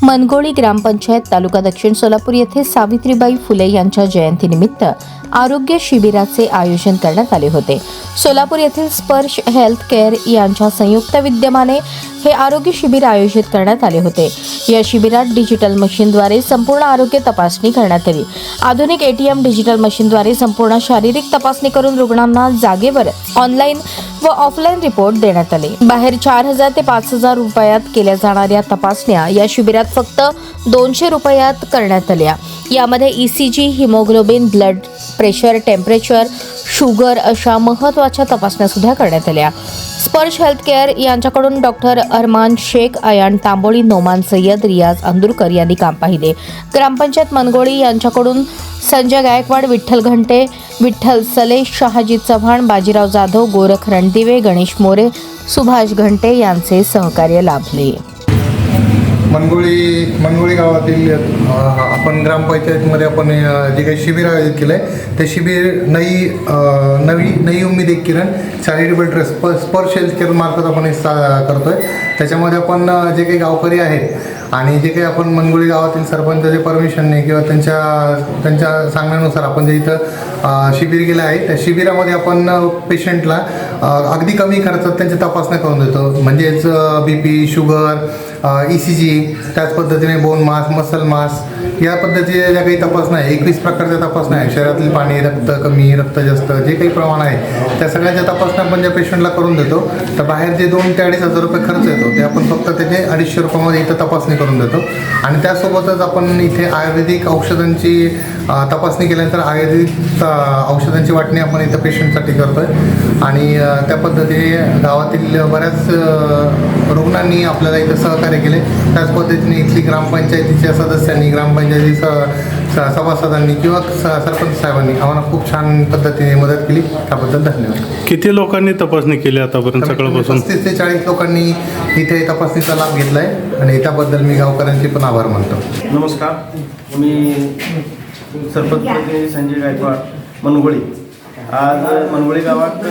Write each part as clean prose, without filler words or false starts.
मनगोळी ग्रामपंचायत तालुका दक्षिण सोलापूर येथे सावित्रीबाई फुले यांच्या जयंतीनिमित्त आरोग्य शिबिराचे आयोजन करण्यात आले होते। सोलापूर येथील स्पर्श हेल्थ केअर यांच्या संयुक्त विद्यमाने हे आरोग्य शिबिर आयोजित करण्यात आले होते। या शिबिरात डिजिटल मशीनद्वारे संपूर्ण आरोग्य तपासणी करण्यात आली। आधुनिक एटीएम डिजिटल मशीनद्वारे संपूर्ण शारीरिक तपासणी करून रुग्णांना जागेवर ऑनलाईन व ऑफलाईन रिपोर्ट देण्यात आले। बाहेर 4000 ते 5000 रुपयात केल्या जाणाऱ्या तपासण्या या शिबिरात फक्त 200 रुपयात करण्यात आल्या। यामध्ये ECG, haemoglobin, blood pressure, temperature, sugar अशा महत्त्वाच्या तपासण्या सुद्धा करण्यात आल्या। स्पर्श हेल्थ केअर यांच्याकडून डॉक्टर अरमान शेख, अयान तांबोळी, नोमान सय्यद, रियाज अंदुरकर यांनी काम पाहिले। ग्रामपंचायत मनगोळी यांच्याकडून संजय गायकवाड, विठ्ठल घंटे, विठ्ठल सले, शहाजी चव्हाण, बाजीराव जाधव, गोरख रणदिवे, गणेश मोरे, सुभाष घंटे यांचे सहकार्य लाभले। मनगोळी गावातील आपण ग्रामपंचायतीमध्ये आपण जे काही शिबिर आयोजित केलं आहे ते शिबिर नई उम्मीद एक किरण चॅरिटेबल ट्रस्ट स्पर्श हेल्थ केअर मार्फत आपण हे करतोय। त्याच्यामध्ये आपण जे काही गावकरी आहेत आणि जे काही आपण मनगोळी गावातील सरपंचाचे परमिशनने किंवा त्यांच्या सांगण्यानुसार आपण जे इथं शिबिर केलं आहे त्या शिबिरामध्ये आपण पेशंटला अगदी कमी खर्चात त्यांची तपासण्या करून देतो। म्हणजेच BP, शुगर, ECG, त्याच पद्धतीने बोन मास, मसल मास या पद्धतीच्या ज्या काही तपासण्या आहे 21 प्रकारच्या तपासण्या आहे। शरीरातील पाणी, रक्त कमी, रक्त जास्त जे काही प्रमाण आहे त्या सगळ्याच्या तपासण्या आपण ज्या पेशंटला करून देतो तर बाहेर जे 2 ते 2,500 रुपये खर्च येतो ते आपण फक्त त्याचे 250 रुपयामध्ये इथं तपासणी करून देतो। आणि त्यासोबतच आपण इथे आयुर्वेदिक औषधांची तपासणी केल्यानंतर आयुर्वेदिक औषधांची वाटणी आपण इथं पेशंटसाठी करतोय। आणि त्या पद्धतीने गावातील बऱ्याच रुग्णांनी आपल्याला इथं सहकार्य केले। त्याच पद्धतीने इथली ग्रामपंचायतीच्या सदस्यांनी, ग्रामपंचायती सभासदांनी किंवा सरपंच साहेबांनी आम्हाला खूप छान पद्धतीने मदत केली, त्याबद्दल धन्यवाद। किती लोकांनी तपासणी केली आतापर्यंत सकाळपासून? 35 ते 40 लोकांनी इथे तपासणीचा लाभ घेतला आहे आणि त्याबद्दल मी गावकऱ्यांचे पण आभार मानतो। नमस्कार, मी सरपंच संजय गायकवाड, मनगोळी। आज मनगोळी गावात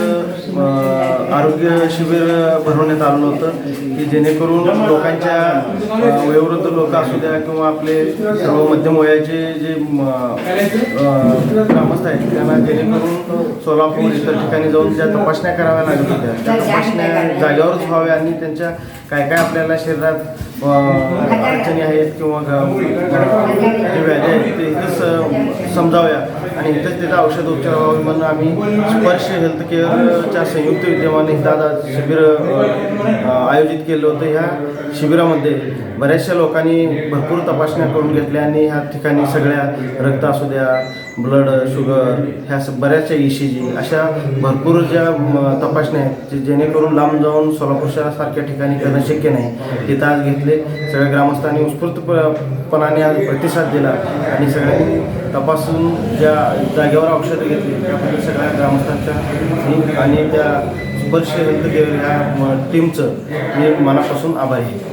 आरोग्य शिबिर भरवण्यात आलं होतं की जेणेकरून लोकांच्या वयोवृद्ध लोक असू द्या किंवा आपले सर्व मध्यम वयाचे जे ग्रामस्थ आहेत त्यांना जेणेकरून सोलापूर इतर ठिकाणी जाऊन ज्या तपासण्या कराव्या लागत होत्या त्या तपासण्या जागेवरच व्हाव्या आणि त्यांच्या काय काय आपल्याला शरीरात अडचणी आहेत किंवा जे व्याधी आहेत ते इथंच समजाव्या आणि इथंच त्याचा औषध उपचार व्हावे म्हणून आम्ही स्पर्श हेल्थ केअरच्या संयुक्त विद्यमाने दादा शिबिर आयोजित केलं होतं। ह्या शिबिरामध्ये बऱ्याचशा लोकांनी भरपूर तपासण्या करून घेतल्या आणि ह्या ठिकाणी सगळ्या रक्त असू द्या, ब्लड, शुगर, ह्या बऱ्याचशा ECG अशा भरपूर ज्या तपासण्या आहेत जेणेकरून लांब जाऊन सोलापूर शहरासारख्या ठिकाणी करणं शक्य नाही तिथं आज घेतले। सगळ्या ग्रामस्थांनी उत्स्फूर्तपणाने आज प्रतिसाद दिला आणि सगळ्यांनी तपासून ज्या जागेवर औषधं घेतली त्याबद्दल सगळ्या ग्रामस्थांच्या आणि त्या स्पर्श हेल्थ केअर ह्या टीमचं मी मनापासून आभारी आहे।